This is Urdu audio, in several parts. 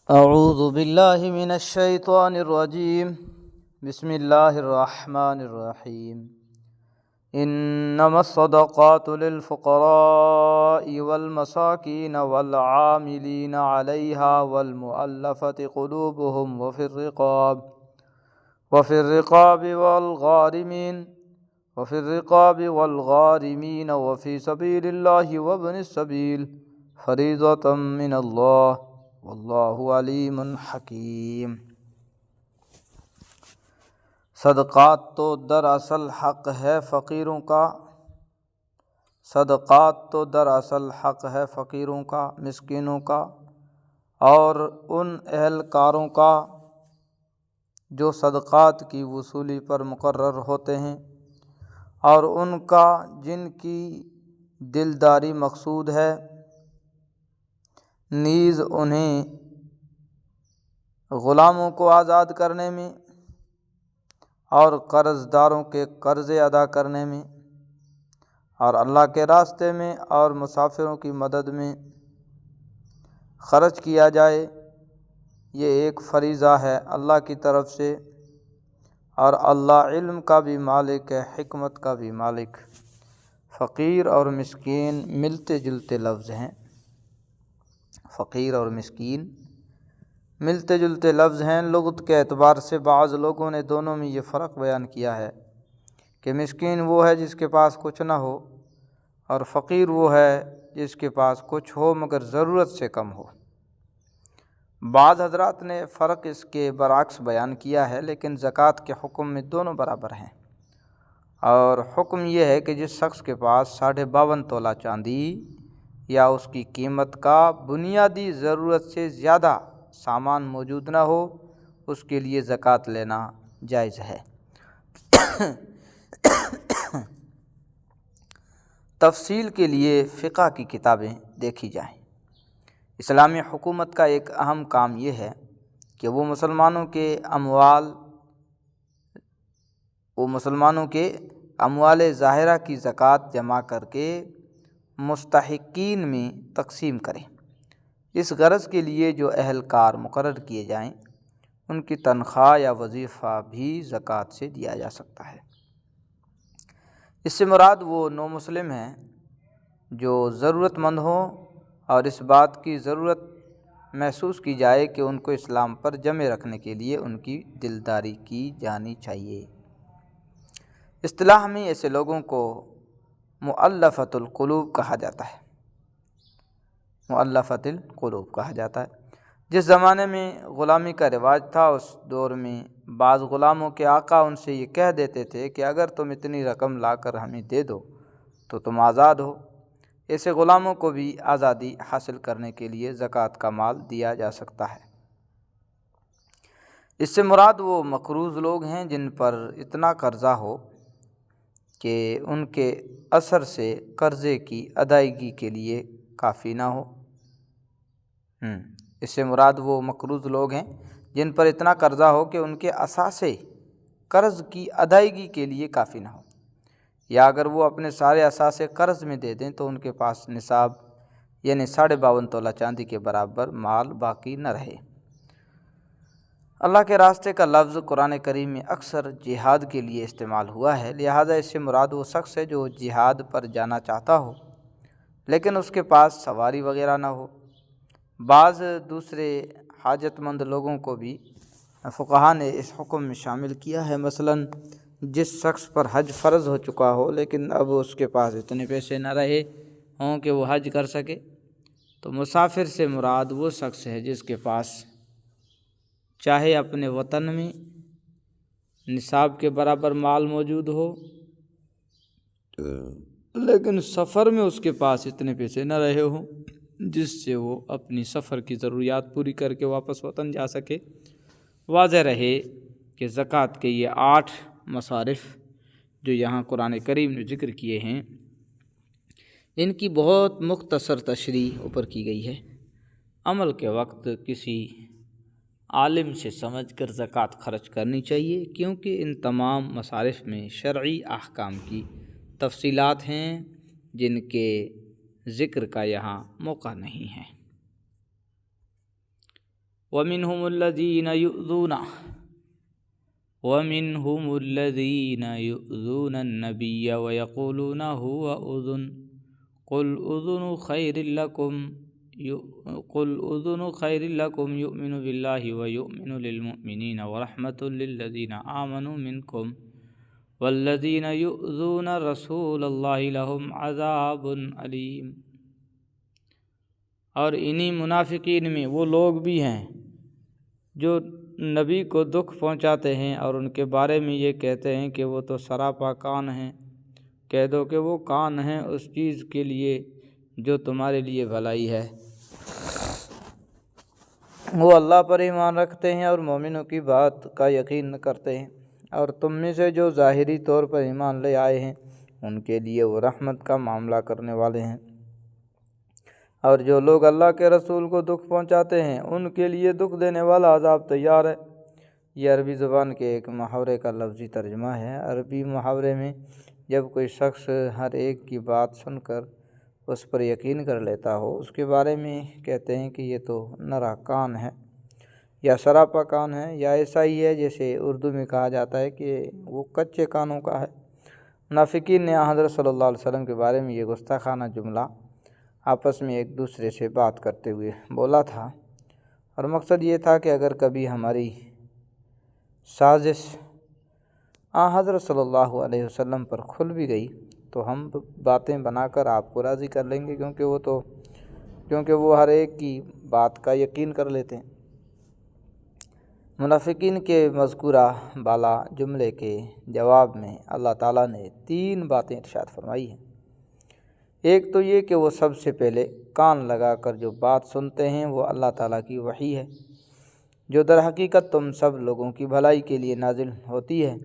اعوذ باللہ من الشیطان الرجیم بسم اللہ الرحمن الرحیم انما الصدقات للفقراء والمساکین والعاملین علیہا والمؤلفة قلوبهم وفي الرقاب والغارمین وفي سبیل اللہ وابن السبیل فریضۃ من اللہ واللہ علیم حکیم۔ صدقات تو دراصل حق ہے فقیروں کا، مسکینوں کا اور ان اہلکاروں کا جو صدقات کی وصولی پر مقرر ہوتے ہیں، اور ان کا جن کی دلداری مقصود ہے، نیز انہیں غلاموں کو آزاد کرنے میں اور قرض داروں کے قرضے ادا کرنے میں اور اللہ کے راستے میں اور مسافروں کی مدد میں خرچ کیا جائے۔ یہ ایک فریضہ ہے اللہ کی طرف سے، اور اللہ علم کا بھی مالک ہے، حکمت کا بھی مالک۔ فقیر اور مسکین ملتے جلتے لفظ ہیں، فقیر اور مسکین ملتے جلتے لفظ ہیں۔ لغت کے اعتبار سے بعض لوگوں نے دونوں میں یہ فرق بیان کیا ہے کہ مسکین وہ ہے جس کے پاس کچھ نہ ہو، اور فقیر وہ ہے جس کے پاس کچھ ہو مگر ضرورت سے کم ہو۔ بعض حضرات نے فرق اس کے برعکس بیان کیا ہے، لیکن زکوٰۃ کے حکم میں دونوں برابر ہیں، اور حکم یہ ہے کہ جس شخص کے پاس 52.5 تولہ چاندی یا اس کی قیمت کا بنیادی ضرورت سے زیادہ سامان موجود نہ ہو، اس کے لیے زکوٰۃ لینا جائز ہے۔ تفصیل کے لیے فقہ کی کتابیں دیکھی جائیں۔ اسلامی حکومت کا ایک اہم کام یہ ہے کہ وہ مسلمانوں کے اموال ظاہرہ کی زکوٰۃ جمع کر کے مستحقین میں تقسیم کرے۔ اس غرض کے لیے جو اہلکار مقرر کیے جائیں، ان کی تنخواہ یا وظیفہ بھی زکوٰۃ سے دیا جا سکتا ہے۔ اس سے مراد وہ نو مسلم ہیں جو ضرورت مند ہوں اور اس بات کی ضرورت محسوس کی جائے کہ ان کو اسلام پر جمع رکھنے کے لیے ان کی دلداری کی جانی چاہیے۔ اصطلاح میں ایسے لوگوں کو مؤلفۃ القلوب کہا جاتا ہے، جس زمانے میں غلامی کا رواج تھا، اس دور میں بعض غلاموں کے آقا ان سے یہ کہہ دیتے تھے کہ اگر تم اتنی رقم لا کر ہمیں دے دو تو تم آزاد ہو۔ ایسے غلاموں کو بھی آزادی حاصل کرنے کے لیے زکوٰۃ کا مال دیا جا سکتا ہے۔ اس سے مراد وہ مقروض لوگ ہیں جن پر اتنا قرضہ ہو کہ ان کے اثر سے قرضے کی ادائیگی کے لیے کافی نہ ہو۔ اس سے مراد وہ مقروض لوگ ہیں جن پر اتنا قرضہ ہو کہ ان کے اثاثے قرض کی ادائیگی کے لیے کافی نہ ہو، یا اگر وہ اپنے سارے اثاثے قرض میں دے دیں تو ان کے پاس نصاب یعنی 52.5 تولہ چاندی کے برابر مال باقی نہ رہے۔ اللہ کے راستے کا لفظ قرآن کریم میں اکثر جہاد کے لیے استعمال ہوا ہے، لہذا اس سے مراد وہ شخص ہے جو جہاد پر جانا چاہتا ہو لیکن اس کے پاس سواری وغیرہ نہ ہو۔ بعض دوسرے حاجت مند لوگوں کو بھی فقہا نے اس حکم میں شامل کیا ہے، مثلا جس شخص پر حج فرض ہو چکا ہو لیکن اب اس کے پاس اتنے پیسے نہ رہے ہوں کہ وہ حج کر سکے، تو مسافر سے مراد وہ شخص ہے جس کے پاس چاہے اپنے وطن میں نصاب کے برابر مال موجود ہو لیکن سفر میں اس کے پاس اتنے پیسے نہ رہے ہوں جس سے وہ اپنی سفر کی ضروریات پوری کر کے واپس وطن جا سکے۔ واضح رہے کہ زکوٰۃ کے یہ 8 مصارف جو یہاں قرآن کریم نے ذکر کیے ہیں، ان کی بہت مختصر تشریح اوپر کی گئی ہے۔ عمل کے وقت کسی عالم سے سمجھ کر زکوٰۃ خرچ کرنی چاہیے، کیونکہ ان تمام مصارف میں شرعی احکام کی تفصیلات ہیں جن کے ذکر کا یہاں موقع نہیں ہے۔ ومنهم الذين يؤذون النبي ويقولون هو أذن قل أذن خير لكم يؤمن بالله ويؤمن للمؤمنين ورحمة للذين آمنوا منكم والذين يؤذون رسول الله لهم عذاب علیم۔ اور انہی منافقین میں وہ لوگ بھی ہیں جو نبی کو دکھ پہنچاتے ہیں اور ان کے بارے میں یہ کہتے ہیں کہ وہ تو سراپا کان ہیں۔ کہہ دو کہ وہ کان ہیں اس چیز کے لیے جو تمہارے لیے بھلائی ہے۔ وہ اللہ پر ایمان رکھتے ہیں اور مومنوں کی بات کا یقین کرتے ہیں، اور تم میں سے جو ظاہری طور پر ایمان لے آئے ہیں ان کے لیے وہ رحمت کا معاملہ کرنے والے ہیں، اور جو لوگ اللہ کے رسول کو دکھ پہنچاتے ہیں ان کے لیے دکھ دینے والا عذاب تیار ہے۔ یہ عربی زبان کے ایک محاورے کا لفظی ترجمہ ہے۔ عربی محاورے میں جب کوئی شخص ہر ایک کی بات سن کر اس پر یقین کر لیتا ہو، اس کے بارے میں کہتے ہیں کہ یہ تو نرا کان ہے یا سراپا کان ہے، یا ایسا ہی ہے جیسے اردو میں کہا جاتا ہے کہ وہ کچے کانوں کا ہے۔ منافقین نے حضرت صلی اللہ علیہ وسلم کے بارے میں یہ گستاخانہ جملہ آپس میں ایک دوسرے سے بات کرتے ہوئے بولا تھا، اور مقصد یہ تھا کہ اگر کبھی ہماری سازش حضرت صلی اللہ علیہ وسلم پر کھل بھی گئی تو ہم باتیں بنا کر آپ کو راضی کر لیں گے، کیونکہ وہ ہر ایک کی بات کا یقین کر لیتے ہیں۔ منافقین کے مذکورہ بالا جملے کے جواب میں اللہ تعالیٰ نے 3 باتیں ارشاد فرمائی ہیں۔ ایک تو یہ کہ وہ سب سے پہلے کان لگا کر جو بات سنتے ہیں وہ اللہ تعالیٰ کی وحی ہے، جو در حقیقت تم سب لوگوں کی بھلائی کے لیے نازل ہوتی ہے،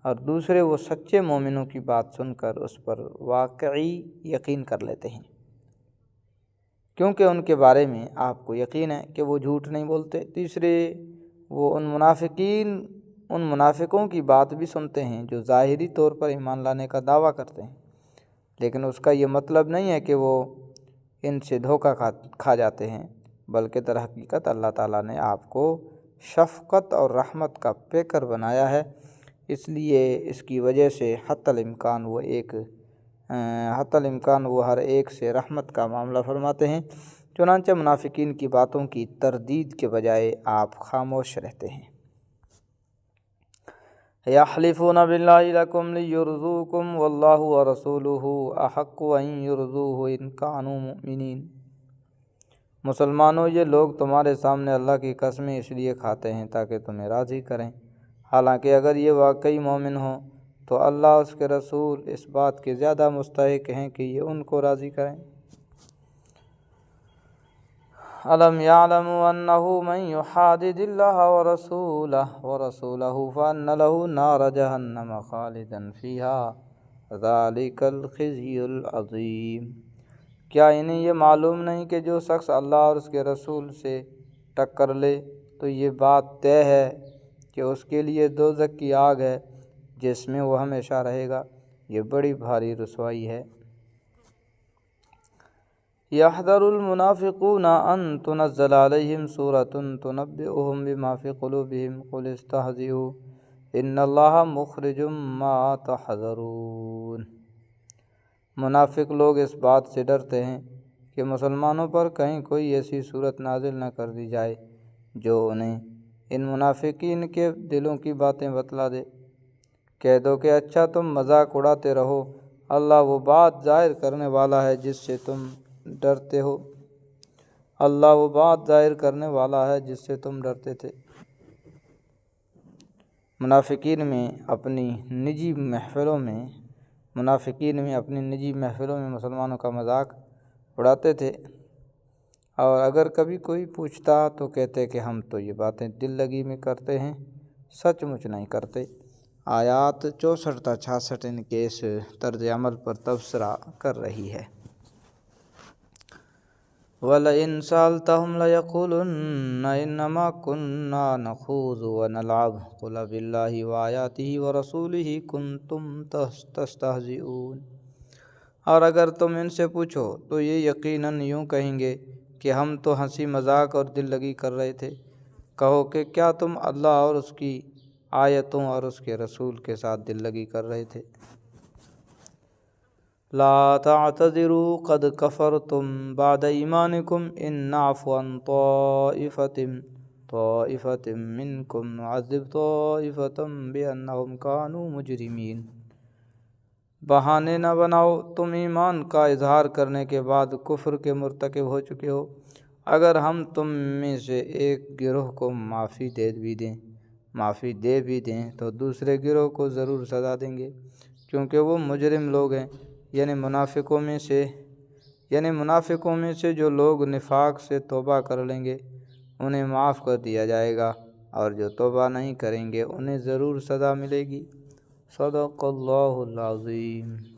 اور دوسرے وہ سچے مومنوں کی بات سن کر اس پر واقعی یقین کر لیتے ہیں، کیونکہ ان کے بارے میں آپ کو یقین ہے کہ وہ جھوٹ نہیں بولتے۔ تیسرے وہ ان منافقوں کی بات بھی سنتے ہیں جو ظاہری طور پر ایمان لانے کا دعویٰ کرتے ہیں، لیکن اس کا یہ مطلب نہیں ہے کہ وہ ان سے دھوکہ کھا جاتے ہیں، بلکہ در حقیقت اللہ تعالیٰ نے آپ کو شفقت اور رحمت کا پیکر بنایا ہے، اس لیے اس کی وجہ سے حتی الامکان وہ ہر ایک سے رحمت کا معاملہ فرماتے ہیں۔ چنانچہ منافقین کی باتوں کی تردید کے بجائے آپ خاموش رہتے ہیں۔ یحلفون باللہ لکم لیرضوکم واللہ ورسولہ احق ان یرضوہ ان کانوا مؤمنین۔ مسلمانوں، یہ لوگ تمہارے سامنے اللہ کی قسمیں اس لیے کھاتے ہیں تاکہ تمہیں راضی کریں، حالانکہ اگر یہ واقعی مومن ہوں تو اللہ اس کے رسول اس بات کے زیادہ مستحق ہیں کہ یہ ان کو راضی کریں۔ الم یعلموا انہ من یحادد اللہ ورسولہ فان لہ نار جہنم خالدا فیہا ذلک الخزی العظیم۔ کیا انہیں یہ معلوم نہیں کہ جو شخص اللہ اور اس کے رسول سے ٹکر لے تو یہ بات طے ہے کہ اس کے لیے دوزخ کی آگ ہے جس میں وہ ہمیشہ رہے گا، یہ بڑی بھاری رسوائی ہے۔ یحذر المنافقون ان تنزل علیہم سورۃ تنبئہم بما فی قلوبہم قل استہزئوا ان اللہ مخرج ما تحذرون۔ منافق لوگ اس بات سے ڈرتے ہیں کہ مسلمانوں پر کہیں کوئی ایسی صورت نازل نہ کر دی جائے جو انہیں ان منافقین کے دلوں کی باتیں بتلا دے۔ کہہ دو کہ اچھا تم مذاق اڑاتے رہو، اللہ وہ بات ظاہر کرنے والا ہے جس سے تم ڈرتے ہو، اللہ وہ بات ظاہر کرنے والا ہے جس سے تم ڈرتے تھے۔ منافقین میں اپنی نجی محفلوں میں مسلمانوں کا مذاق اڑاتے تھے، اور اگر کبھی کوئی پوچھتا تو کہتے کہ ہم تو یہ باتیں دل لگی میں کرتے ہیں، سچ مچ نہیں کرتے۔ آیات 64 تا 66 ان کے اس طرز عمل پر تبصرہ کر رہی ہے۔ وَلَئِن سَأَلْتَهُمْ لَيَقُولُنَّ إِنَّمَا كُنَّا نَخُوضُ وَنَلْعَبُ قُلْ بِاللَّهِ وَآيَاتِهِ وَرَسُولِهِ كُنْتُمْ تَسْتَهْزِئُونَ۔ اور اگر تم ان سے پوچھو تو یہ یقیناً یوں کہیں گے کہ ہم تو ہنسی مذاق اور دل لگی کر رہے تھے، کہو کہ کیا تم اللہ اور اس کی آیتوں اور اس کے رسول کے ساتھ دل لگی کر رہے تھے؟ لا تعتذروا قد کفرتم بعد ایمانکم ان نعفو عن طائفة منکم نعذب طائفة بأنہم کانوا مجرمین۔ بہانے نہ بناؤ، تم ایمان کا اظہار کرنے کے بعد کفر کے مرتکب ہو چکے ہو۔ اگر ہم تم میں سے ایک گروہ کو معافی دے بھی دیں تو دوسرے گروہ کو ضرور سزا دیں گے، کیونکہ وہ مجرم لوگ ہیں۔ یعنی منافقوں میں سے جو لوگ نفاق سے توبہ کر لیں گے انہیں معاف کر دیا جائے گا، اور جو توبہ نہیں کریں گے انہیں ضرور سزا ملے گی۔ صدق اللہ العظیم۔